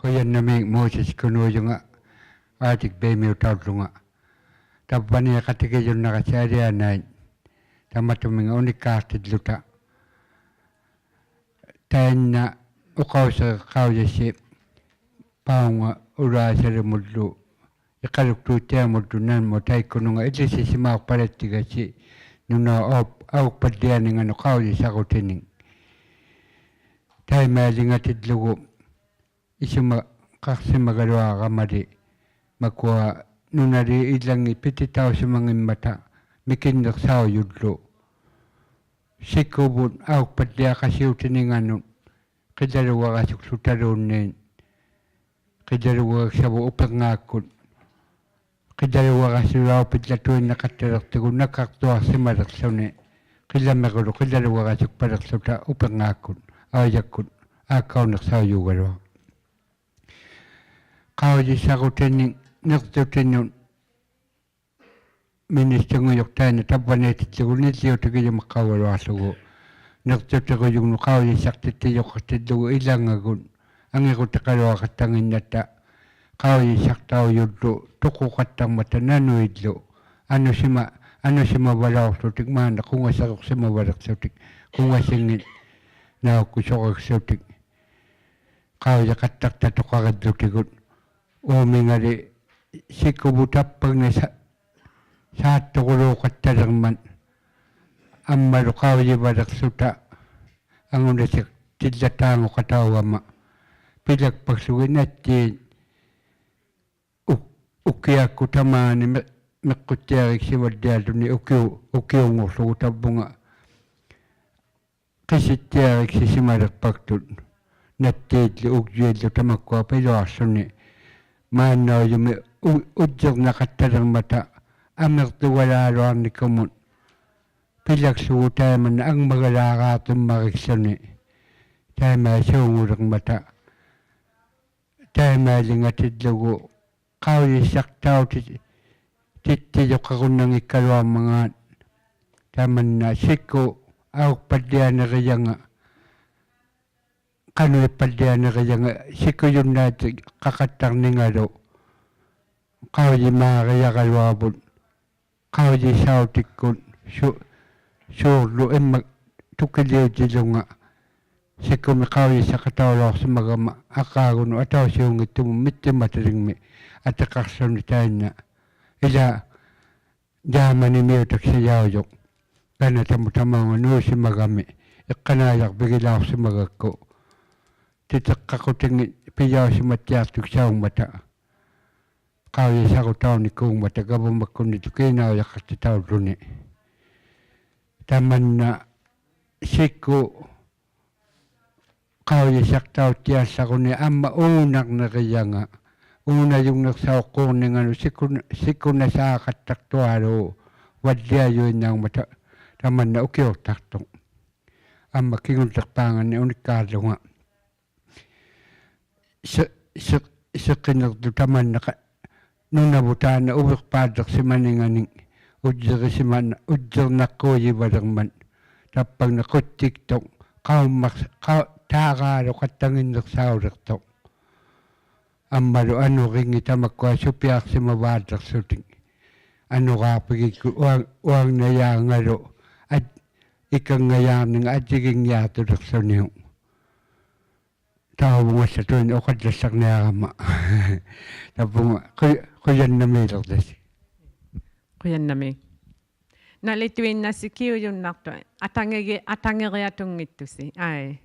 Koyan nami Moses kuno junga atik be mi utaulunga. Tapani katike junna kasari anai. Tamatuming unikastid luta. Taina ukausa kaujasi paunga ura sari mulu. Ikaluk tu tia mulu nan mo tai kununga ilisi sima paretiga si nuna au padiani ngano kaujasi sakutening. Tai malinga tidlugu isima kaksima garua kamari makua nunari ilangi piti tau simangin mata mikindak sao yudlo sikubun au padia kasiu tininganu kejaruwa kasuk sutarunin kejaruwa sabu upangakun kejaruwa kasiu au pidlatuin nakatarak tigun nakaktua simarak saune kilamaguru kejaruwa kasuk parak suta upangakun ayakun akau nak sao yugarwa kau di sakutening naktutenyun ministengu yoktana tabaneti tsigulni tiyotigiyo makawaro asugo naktutego yung kau di saktiti yokatidugo ilangagun angiku takaro katangin nata kau di saktao yudo tuku katang mata nanu idlo ano sima walaw sutik mana kunga sakok sima warak sutik kunga singit na kusokak sutik kau di katak tatukagad sutigun umingari sikubutapag na sa tukulo katarangman ang marukaw di badak suta ang unasik tidlatango katawama pilag pagsugin at ukiya kutamani makutyarik si wadyado ni ukiyo ngo sugutabunga kisityarik si simarak pagtun natidli ugyedlo tamakwa pilaso ni mana yung ujjog na katarang mata amir tuwala roan ni kumun pilag suutay man ang magalakatong makiksani tayo may sungurang mata tayo may lingatid lugo kau isak tao titiyok ako ng ikalwa mga taman na siko awak padya na kaya nga kanu padya na kaya nga siko yun natin kakatang ni nga do kau di makakaya kalwabon kau di sautikon surlo tukiliw dilo nga siko mi kau di sa katawalak sa magama akagon ataw siyong ito miti mataring mi at akaksan ni tayo na ila jaman ni miyo taksiyaw yok kana tamutama nga no si magami ikanayak bigilaw si magako titak ako tingin piyaw si matyak tuksawang mata kau di sa kutaw ni kong mata gabang makunito kinaw yakatitaw runi taman na siko kau di saktaw tiyasa ko ni ama unak na kaya nga una yung nagsaw ko ni nga siko na sa kataktuaro wadya yun nang mata taman na ukiyo taktong ang makingon takpangan ni unikado nga sa kinagdo taman na nung nabutaan na ubik padak si maninganing udjir si man udjir na koyi badang man tapang na kutiktok kau takaro katangin nagsaw rektok ang maru ano ringi tamakwa supyak si mabadak suting ano ka pagig uang na yangaro at ikang ngayang ng adjiging yato rekso niyo tao mo sa tuwin o kadlasak na yakama tapong kuyan na may lakdasi kuyan na may nalituin na si Kiyo yung nakto atangere atong ito si ay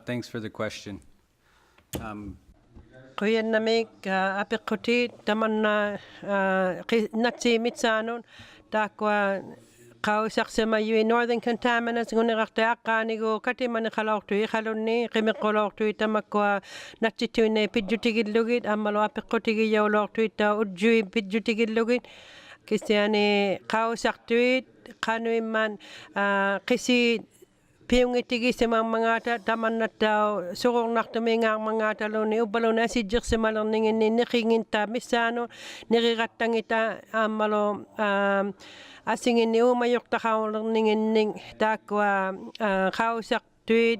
Thanks for the question. Kuyan namig apikuti taman na natsimit sa anon takwa kausak sa mayu northern contaminants ngunakta akanigo kati man kalawto ikalonni kimikolawto tamakwa natitune pidjutigilugit amalo apikuti yawlawto ta udjui pidjutigilugit kisyani kausak tuit kanuiman kisi Piyong itigi sa mga taman na tao, sukong naktumingang mga talo ni ubalo na si Jok sa malong ningin ni nikingin ta, misano, niriratang ita, malo, asingin ni umayok ta kao lang ningin ning, takwa, kausak tuwid,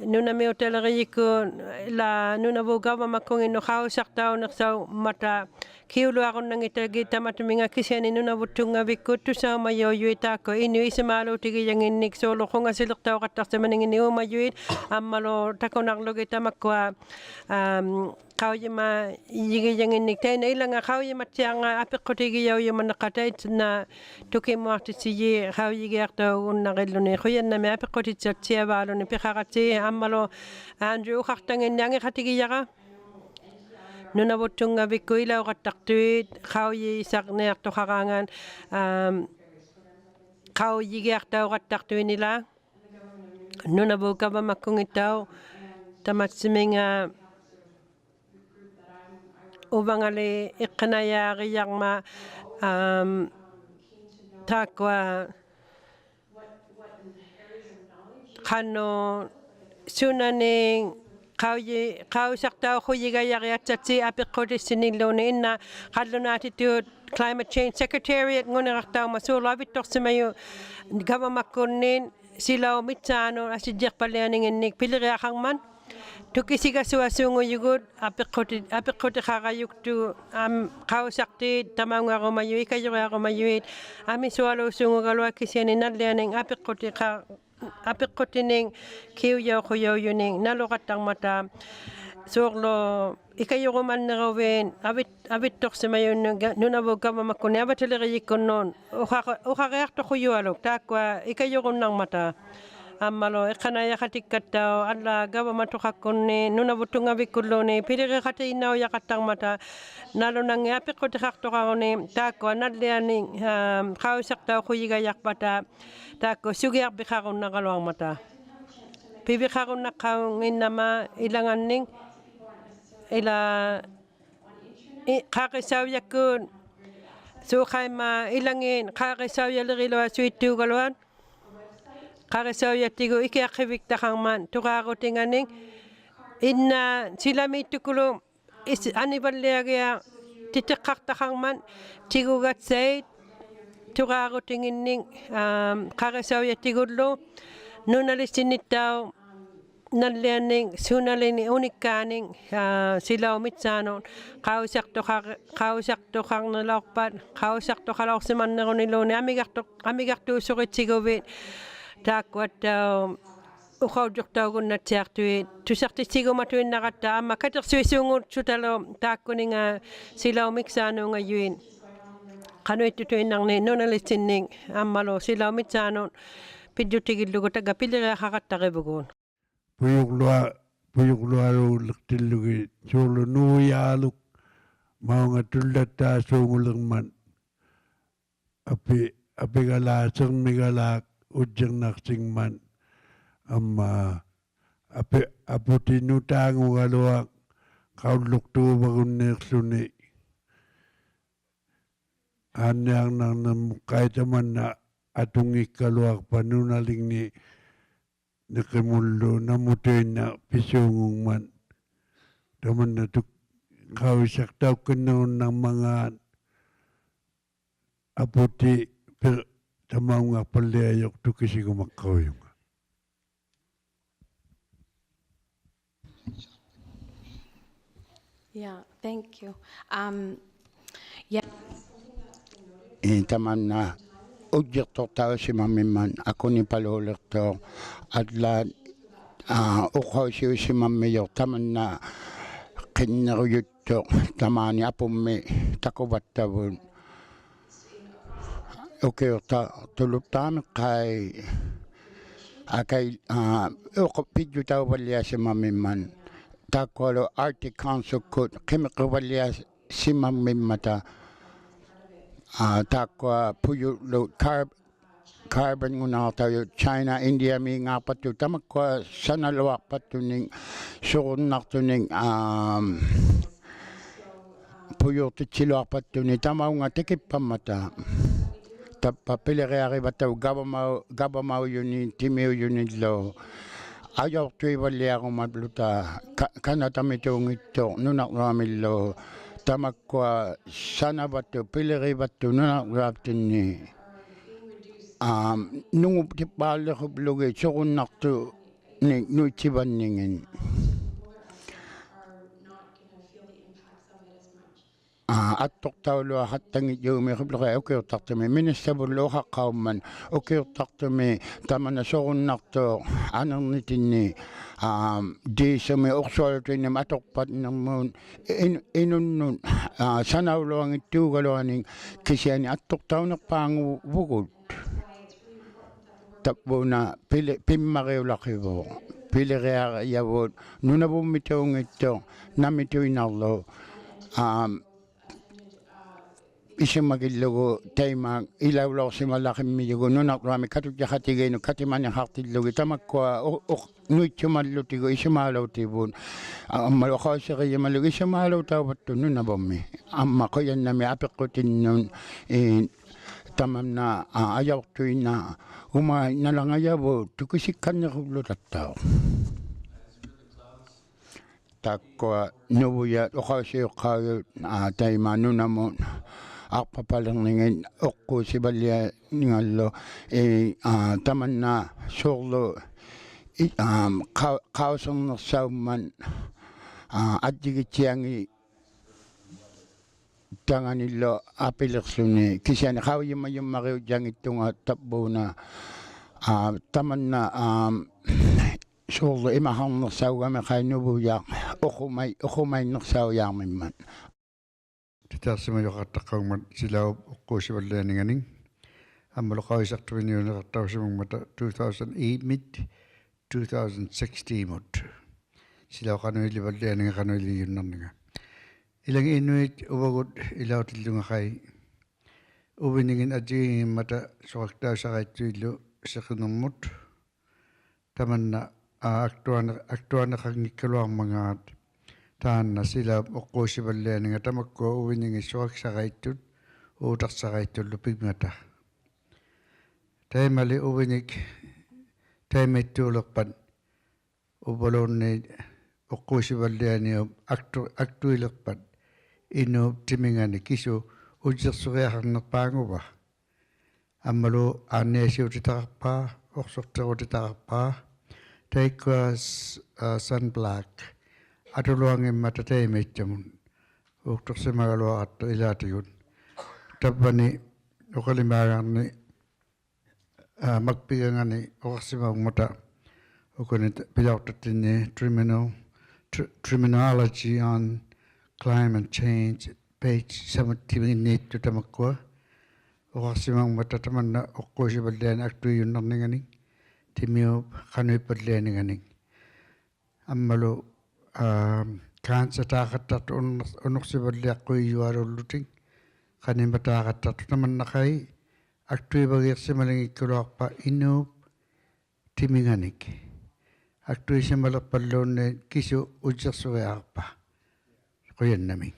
nuna mi hotelleri ko la nuna vo gava makongin no khao sakta on sa mata kiulu akon nang itagi tamat minga kiseni nuna vutunga vikutu sa mayo yuita ko inu isemalo tigi yang innik solo konga silok tau katak sa maning ni uma yuit amalo takonak logi tamakwa kau yema yigi yang innik tay na ilang kau yema tianga apik ko tigi yaw yema nakatay na tuki mo akti siye kau yigi akta unna giluni kuyan na me apik ko tigi tiya balo ni pikakati amalo Andrew kaktangin yang ikatigi yaga nuna vutunga viku ila uqattaqtuit qauyi isaqniartu qarangan qau yigiarta uqattaqtuinila nuna vukava makkungittau tamatsiminga uvangali iqqinayaaqiyarma taakwa qanno sunaning kau sakta khuyiga yariatsatsi apiqqutissinilluni inna qallunaatittuut climate change secretariat ngunerartau masuulavittorsimayu gavamakkunnin silau mitsaanu asijjerpallianinginnik piliriaqarman tukisigassuassuunguyugut apiqquti qarayuktu qausaqti tamaungarumayu ikayuriarumayuit amisualuussuungugalua kisiani nallianing apiqqutining kiuyauquyaujuning naluqattaqmata suuqlo ikayurumanneruviin avittorsimayunnu nunavu gavamakkuni avatileriikkunnuun uqaqiartoquyualuk taakkua ikayurunnarmata ammalo iqqanayaqatikkattau alla gavamatuqakkunni nunavutungavikkulluuni piliriqatiinnau yaqattarmata nalunangi apiqqutiqartoqaruni taakkua nalliani qausaqtau quyigayarpata taakku sugiarpiqarunnaqaluarmata piviqarunnaqaunginnama ilanganning ila qaqisauyakkun suuqaima ilangin qaqisauyalerилуа suittuugaluan qaqisauяттигу икиаққивиктақармаан туqaarutinganing inna silamiittukulu anivalliagia titiqqartaqarman tigugatsait tuqaarutinginning qaqisauяттигулlu nunalissinnittaa nallianning sunalini unikkaaning silaumitsaanu qausaqtoqarnelorpat qausaqtoqalorsimanneruniluuni amigartuussuqitsiguvit taakkuattau uqaujortaugunnatsiartuit tusartitsigumatuinnaqatta amma katersuissuungut sutalo taakkuninga silaumiksaanuungayuin qanuittutuinnarni nunalissinning ammalu silaumitsaanun pidjutigillugu taga piliriaqaqattaqivuguun puyuqluaruulertillugi suulu nuuyaaluk maunga tullattaa suungullerman apigalaasernigalaak ujjernaqsingman amma aputinutaangugaluaq qaulluqtuuvagunneerluni aanniarnarnammuqqaitamanna atungikkaluarpa nunalingni niqimullu namutuinna pisuungungman tamanna qausaqtaukkinnerunnarmangaat aputi tamaungarpalliajoq tukisigumaqqaujunga Yeah, thank you. Tamanna ujjertortausimamimman akuni paluulertor atlaat uqausiusimammiyor tamanna qinneruyutto tamaani apummi takuvattavun ukiorta tuluptaamiqqai akai uqpidjutauvalliasimamimman taakkualu Arctic Council kut qimiqqivalliasimammimata taakua puyullu carbon ngunartayu China India mi ngapattu tamakua sanaluarpattuning surunnartuning puyurtitsiluarpattuni tamaunga tikippammata tappa pileriarivatau gavamauyuni timiuyunillo ajortuivalliarumatluta kanatamituungitto nunarluamillo tamakua sanavattu pilerivattu nunarluaptinni nungu tippaalleruplugi surunnartu nuitsivanningin attortaulua hattangit yuumi qiblera ukiurtartumi ministabullu uhaqqaumman ukiurtartumi tamana sorunnartoo anernitinni diisami ursualutinnam atorpatnermuun inunnun sanauluangittuugaluaning kisiani attortaunerpaangu vugut tapuna pimmariulaqivu pilereariavuut nunavummitungitto namituinarlu isimagillugu taimaak ilaulorsimallaqimmilugu nunartuami katutjaqatigiinu katimani hartillugi tamakkua nuitsumalutigu isimaalutivuun ammal oqauseriyimallugu isimaalutauvattu nunavummi amma qoyannami apeqqutinnun tamamna ajaortuinna uma nalangayavu tukusikkannerullutattao takkua nuvuya oqausiuqqaayut taima nunamun arpapalerningin oqquusivallia ningallu tamanna soorlu qausernersaumman attigitsiangi tanganillo apilersuni kisiani qauyimayummariujangittunga tappuuna tamanna soorlu imaharnersaugami qainuvuya oqumainersauyarmimman Titaarsimajoqattaqqaugmat silau uqquusivallianinganing аммалоqavisartuiniuneqartausimungmata 2008 mit 2016 mut silau qanuilivallianinga qanuiliunnarninga ilangi inuit uvagut ilautillungaqai uviningin ajigimmata soqaktausaqaittuillu seqinermut tamanna aktuaneqangikkaluarmangaat taanna sila uqquusivallianinga tamakkua uviningi soqaksaqaittut uutarsaqaittullu pigmata taimali uvinik taimittuulerpat uvaloonni uqquusivallianiup aktuilerpat inuup timingani kisu ujersuriaqarnerpaanguva ammalu aanniasiutitaqarpaa orsorterutitaqarpaa taikkuas sunblock atuluangimmata taimitsamun uuktorsimagaluaqattu ilaatigut tappani uqalimaagaarni makpigangani oqarsimaugmata ukuni pilaortattinni Terminology on Climate Change page 70 tamakkua oqarsimaugmata tamanna uqquusivalliani aktuiyunnarningani timiup qanuippallianingani ammalu cancer taaqattartu unersivalliaqquiyualulluting qanimataqattartu tamannaqai aktuivagiirsimalangikkuloarpa inuup timinganik aktuisimalerpalluunni kisu ujersuriaqarpa quyannami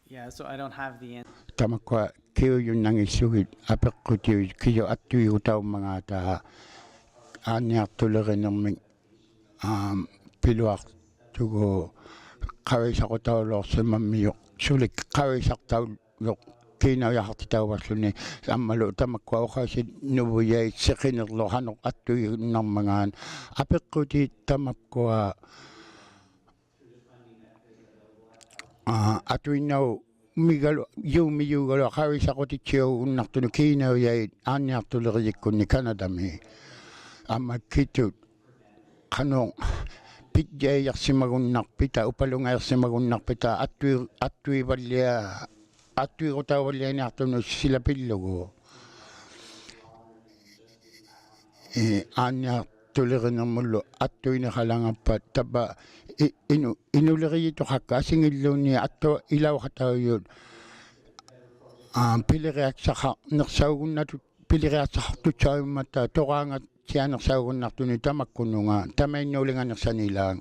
Yeah, so I don't have the answer. Tamakua kiuyunnangissugit apeqqutiu kiyo attuyugutaummangaataha aanniartulerinermik piluartugu qavisaqutaulorsimammiuq sulik qavisartaulloq kiinaujahartitauvarluni ammalu tamakkua oqasit nuvuyait seqinerlo attuyunnarmangaan apeqquti tamakkua atuinnau migalu yuumiyuugalu qavisaqutitsiu unnartunu kiinauyait aanniartuleriyikkunni Kanadami amma kitut qanu pitjayarsimagunnarpita upalungaersimagunnarpita attuigutauvallianiartunu silapillugu aanniartulerinermullu attuineqalangappat tappa inuleriyituqaqqa asingilluunni attu ilauqatauyut pileriaqsaqarnersaugunnatut pileriaqsaqartutsaummatta toqaangat sianersaugunnartuni tamakkununga tamainnuulinganersanilaang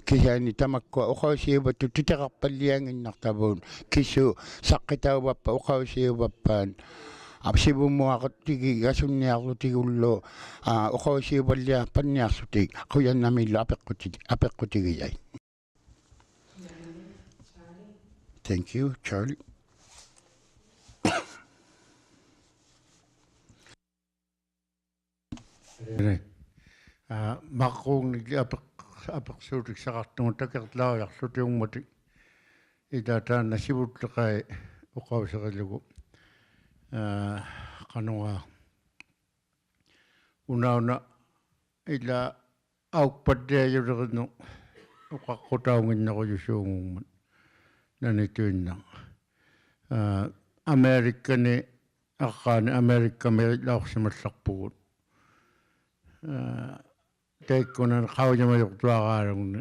kisiani tamakkua uqausiuvattu titeqarpallianginnartavuun kissu saqqitauvappa uqausiuvappaan absibumuaqattigi gasunniarlutigullu uqausiuvalliarpanniarsutik quyannamillu apeqqutigiyai. Thank you, Charlie. Makung ni apek sudik sakatong takat lao yak sutiung mati. Ida tan nasibut lakai ukaw sa kalugo. Kanunga una ila auk padya yun ukakutaungin ako yung nanituin lang. Amerika ni akan Amerika may laok sa matlakpun. Take ko na kawya mayok tuwa karang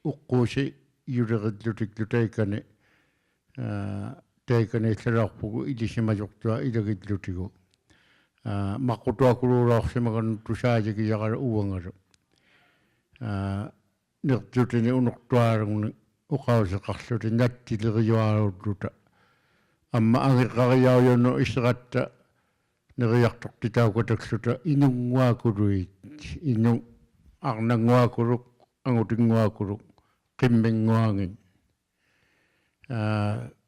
ukusi yurik take ka ni take ka ni salakpo ili si mayok tuwa ilagit lutigo. Makutuwa kulurok si makan tusaja ki yakar uwang aro. Nagtutin ni unok tuwa karang ukaw sa kaksutin nati lagayaw tuta. Amma ang kakayaw yun no isakata nagayaktok titaw ko taksuta inong wakuruit inong ang nangwakuruk ang uting wakuruk kimbing ngwangin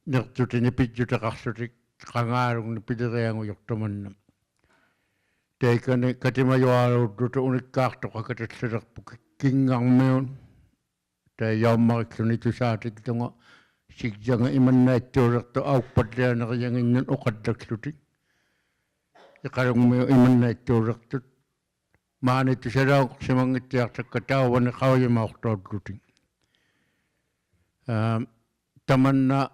nagtutin ni pidyo takaksutik kangarong ni pidirayang uyok taman nam teka ni katimayo araw duto unik kakto kakatatsirak kingang meon tayo makiksunito sa atin ito nga sigjang iman na iturak to au padya na kayang inan ukadak lutik. Ikarang may iman na iturak to maan ito siya raw kasi mga itiyak sa katawan na kawaya makutod lutik. Taman na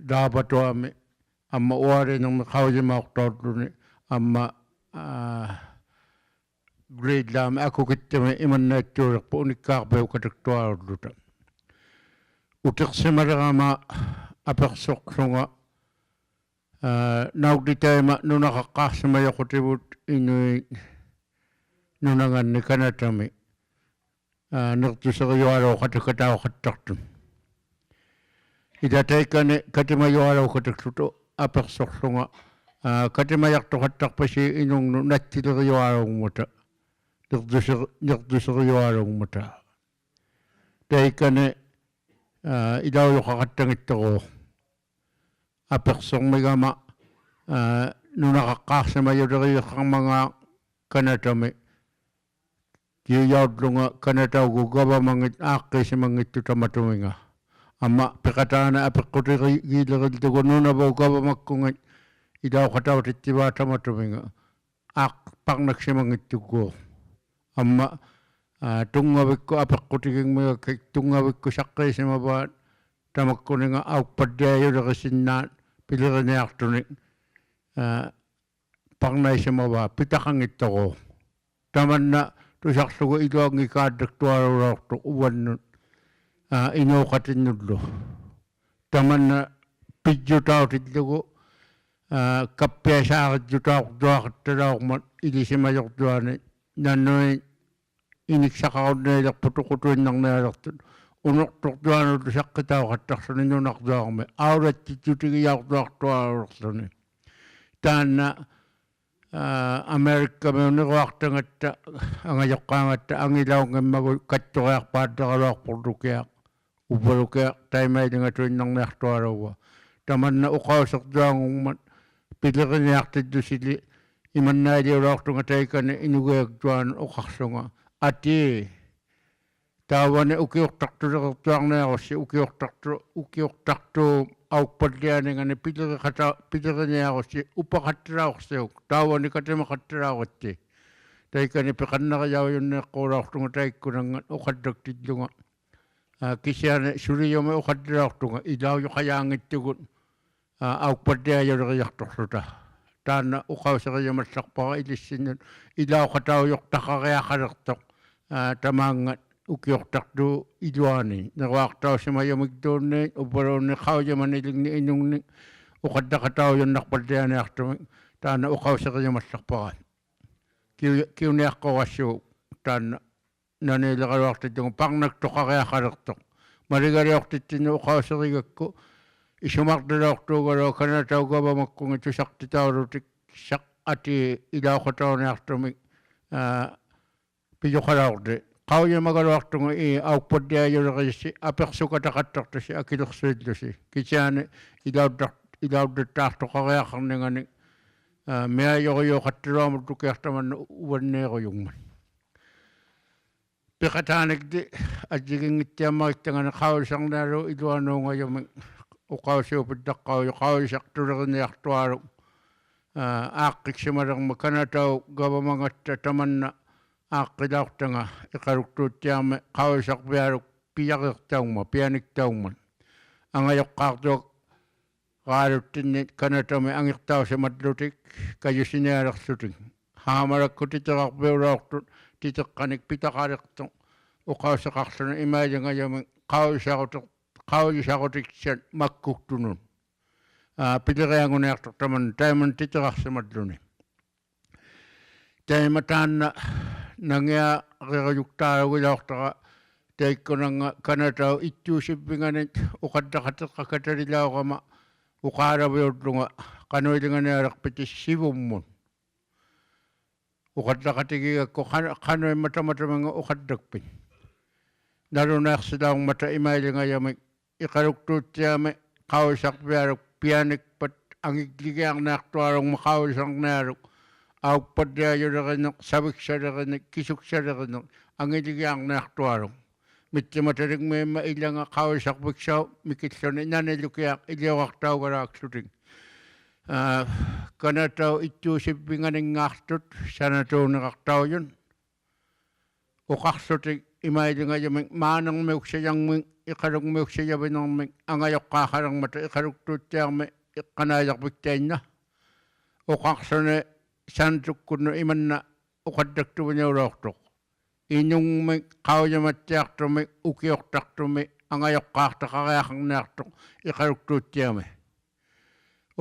dapat to ami amma uwari ng kawaya makutod lutik amma grade lam ako kita may iman na iturak po unikakbayo kadaktuwa lutik. Utak semarama apeksok sunga naugditay nuna kakasmaya kutibut inuit nunangan ni kanatami nagtusakayo araw katakataw kataktun idatay ka ni katimayo araw kataktuto apeksok sunga katimayak to katak pa si inong natilakayo araw muta nagtusakayo araw muta day ka ni idaw yung kakatangit ako apeksong may gama nung nakakasama yun kang mga kanatami kiyawad nga kanataw gugaba mangit aki si mangit ito tamatuminga ama pekata na apekuti gilagad ito nung nabaw gaba magkungit idaw kataw titiba tamatuminga pang nagsimangit ito ko ama tungawik ko apekuti kang mga tungawik ko sakay sa mabat tamak ko nga padyayo na kasinat pilihan niya akto ni pangnay sa mabat pitakang ito ko taman na tusakso ko ito ang ikadak tuwaraw to uwan nun inukatin nudlo taman na pidyo tao tito ko kapya sa akit ito ako duwakat taraw mat ilisimayok duwan nanoy iniksakaw na ilak putukutuin ng narakton. Unok tuktuan ito siya kitaw kataksan ninyo nakduwa kami. Aurat titutigiyak duwak tuwa Tan na Amerika may unikwakta nga ang ayok ka nga ang ilaw nga magkatukayak padakalak putukiyak. Ubalukiyak tayo may nga tuwin ng naktuwa rawa. Taman na ukaw sakduwa pilikan niyak tito sili iman na ilawak nga tayo ka na inugayak tuwan ukakso nga. Ati tawan ukiok takto tuang na ako si ukiok takto au padya nga ni pilihan niya ako si upakatra ako siya tawan ni katima katra ako ti tayo ka ni pekan na kayaw yun na kura ako nga tayo ko nga ukadak tidyo nga kisya na suriyo may ukadra ako nga ilaw yung kayangit tigun au padya yun kayak takto tana ukaw sa kaya masakpa ilisin yun ilaw kataw yung takakaya karaktok tamangat ukiok takdo idwani nawaktaw si maya magdone ubaro ni kawya maniling ni inyong ni ukadda kataw yung nakpadya ni akto tana ukaw sa kanya masakpakan kiyo ni ako kasyo tana nanila kalawakta yung pang nagtoka kaya karaktok marigari ako titino ukaw sa rigak ko isumakda na akto garo kanataw ka ba magkung ito sakti tao rutik sak ati ilaw kataw ni akto piyo kalawakta kau yang magalawak tungo au podya yo kasi apekso katakatak to si akilok swed to si kichane ilaw de takto kaya kang nga ni mea yo kattiroamu tukiahtaman uvanneego jungman. Pikatanik di ajiging ittiammagittangana qaulisarnaalu iluanuunga yomin uqausiupittakqau qaulisartuleqiniartuaru aaqqiksimalerma kanatau gavamangatta tamanna aaqqilauqtanga iqaluktuuttiarme qaulisarpiaruk piaqirtaungma pianiktaungman angajoqqaartuak qaaluttinni kanatami angirtausimatlutik kajusinialersutik haamarakku titeqarpiulaortut titeqqanik pitaqaliqtu uqauseqarluna imaalingayamin qaulisarutiksat makkuktunun piliqianguneartuq taman taiman titeqarsimatluni taima taanna nangia rirajuktaalaguilaortaqa taikkunanga kanatau ittuusippinganit uqattaqateqqakatalilaorama uqaalaviutlunga qanuilinganialerpiti sivummun uqattaqatigigakku qanuimmatamatamanga uqattakpin nalunaarsilaungmata imailingayamik iqaluktuutsiami qaulisarpialuk pianikpat angikligiarnaartualungma qaulisarnialuk aukpattiajulerineq saviksalerineq kisuksalereneq angiligiarnaartualuk mittimatalik ilanga qaulisarpiksau mikilluni nanilukiaq ilioqartaugalaaksutik kanatau ittuusippinganingaartut sanatuuneqartaujun uqarsutik imailingayamin maanermiuksayangmin iqalukmiuksayavinermik angajoqqaaqalermata iqaluktuutsiarmi iqqanaajarpiktainna uqarsune santukkunnu imanna uqattaktuvineulortuq inungmik qaujamattiartumik ukiortartumik angajoqqaartaqariaqarniartuq iqaluktuutsiarmi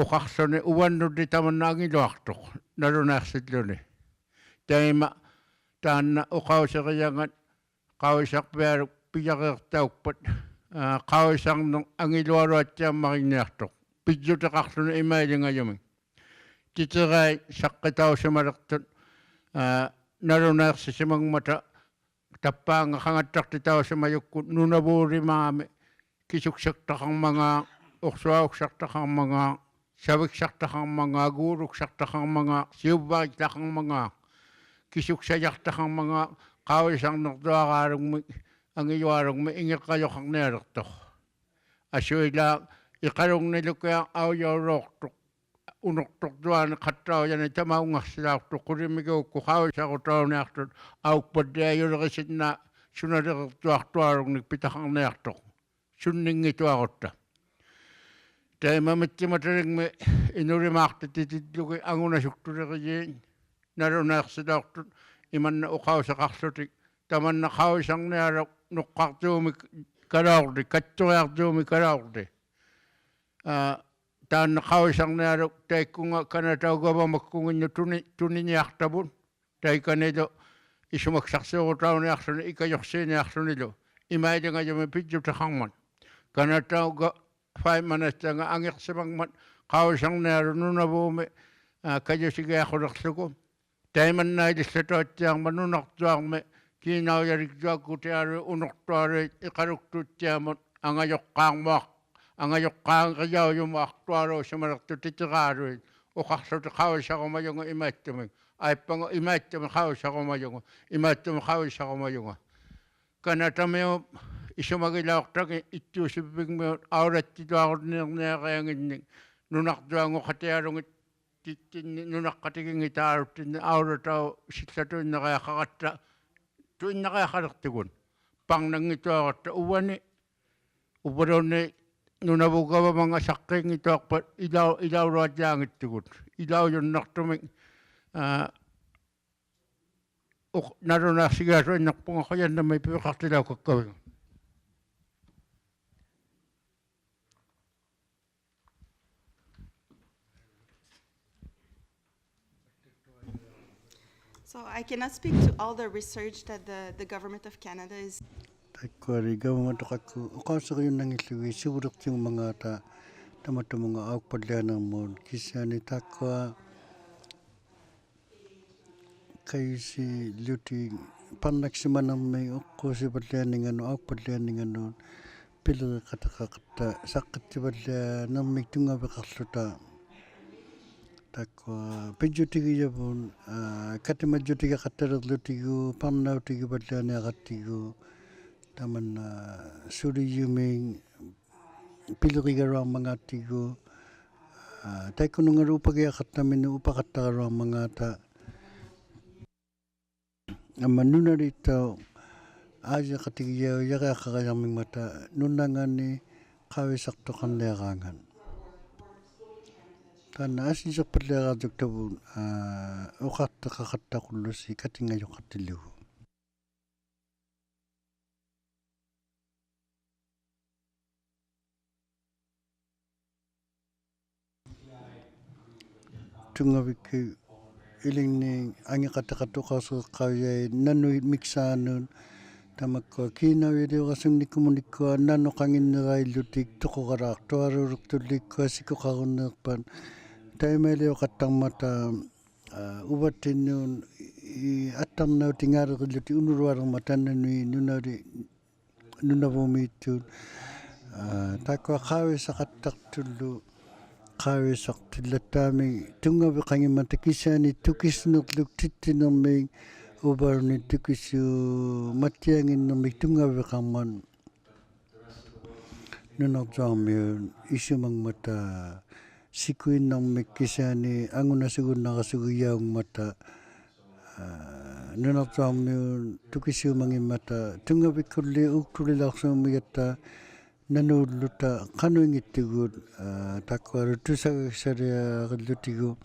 uqarsune uvannuti tamanna angiluartuq nalunaarsitluni taima taanna uqauseriangat qauisarpialuk piaqertaukpat qauisarneq angilualuatsiammarinniartuq pitjuteqarluna imailingayamik titerai saqqitausimalertut nalunaarsisimangmata tappaanga qangattartitausimajukkut nunavuurimaami kisuksaqtaqarmangaa ursuauksartaqarmangaa saviksartaqarmangaa guuluksartaqarmangaa siuvvaritlaqarmangaa kisuksajartaqarmangaa qaulisarnertuaqaalugmik angilualugmi ingeqqajoqarnialertoq asuilaa iqalugnilukia aujoulortuq unortortuani qattaujani tamaungarsilaartuq qulimiguukku qaulisarutauniartut aukpattiajulerisitna sunaleqertuartualugnik pitaqarniartoq sunninngituarutta taimamitsimatalik inulimaartitititlugi angunasuktuleqiyiin nalunaarsilaortut imanna uqauseqarlutik tamanna qauisarnialuq nuqqartuumi kalaorti katturiartuumi kalaorti taanna qauisarnialuq taikkunga kanataugavamakkunginnu tuniniartavun taikanilu isumaksarsiurutauniarluni ikajorsiiniarlunilu imailingajumi pitjutaqarman kanatauga 5 minutanga angirsimangmat qauisarnialu nunavuumi kajusigiaqulерlugu taimannailisatuatsiarma nunartuarmi kiinauyaliktuakkutialu unortualu iqaluktuutsiamut angajoqqaangriaujumuartualu simalertu titiqaaluit uqarluti qauisarumajunga imaattumik aippanga imaattumi qauisarumajunga imaattumi qauisarumajunga kanatamiu isumagilaortagi ittuusippigmiut aulattituarunniarniaqayanginnik nunartuangu qatialungit tittinni nunaqqatigingitaaluttinni aulatau sillatuinneqiaqaqatta tuinneqiaqalertugun parnangituaqatta uwani uvalunni nunavugavamanga saqqingituarpat ilauluatiaangittugut ilaujunnertumik nalunaarsigaasuinnerpunga qoyannami piqartilaukakkaving So I cannot speak to all the research that the government of Canada is. Takkari government qakku uqauseriunnangillugi sivulertingumangata tamatumunga aukpallianarmuun kissani takwa kaisi luti pannaksimanarmi uqquusipallianinganu aukpallianinganu pileqataqaqatta saqqittivallia nermik tungaveqarluta takwa pejutigi japun katimajutiga katarlutigu pamnautigu badlane agatigu taman suri yuming pilurigarang mangatigu taikunungar upagi akatamin upakatarang mangata amanunarito aja katigiya yaga kagayaming mata nunangani kawisakto kanlerangan Kana asi sa pala tabun ukatta kakatta kulusi katinga yung katilu. Tunga wiki iling ni angi kata-kata kaso kaya nanu miksanun tamakko kina video kasung ni komuniko nano kangin ngai lutik toko karak tuaruruk tulik kasiko kagunakpan taimele katang mata ubatinun atang na tingar luti unurwarang mata nanu nunari nunabumitun takwa kawe sakatak tulu kawe saktilatami tunga bikangi mata kisani tukis nukluk titinaming ubar ni tukisu matiangin naming tunga bikaman nunakjamyun isumang mata sikuin ng mikisani anguna sigun nakasuguyang mata nunakjamyun tukisu mangin mata tunga bikulli uktuli laksong miyata nanuluta kanuingitigun takwa rutusa sarya lutigo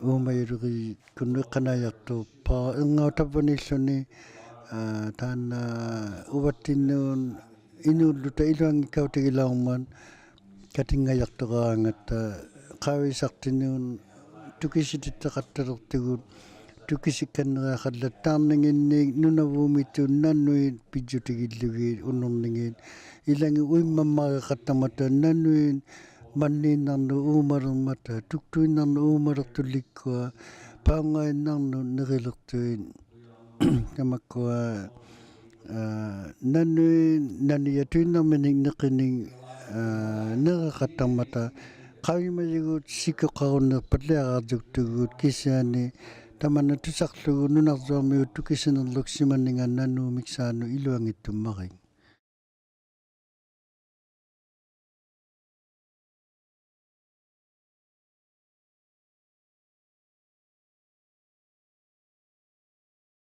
umayrugi kunu kanayakto pa ngaw tapanisoni tan ubatinun inuluta ilang ikaw tigilangman katingayak to kangat kawi saktinun tukisitita kataruktigun tukisikan nga kadlatan nangin nunabumitun nanuin pijutigilugin unong nangin ilang uy mamaga katamata nanuin manin nang umarang mata tuktuin nang umarak tulikwa pangain nang nagiluktuin kamakwa nanuin naniyatuin nang maning nakining nagakatamata kawi mayigut sikakaw na padlagaduk tugut kisani taman na tusaklu nunakzami tukisan ang luksiman nga nanu miksano iluang itumaking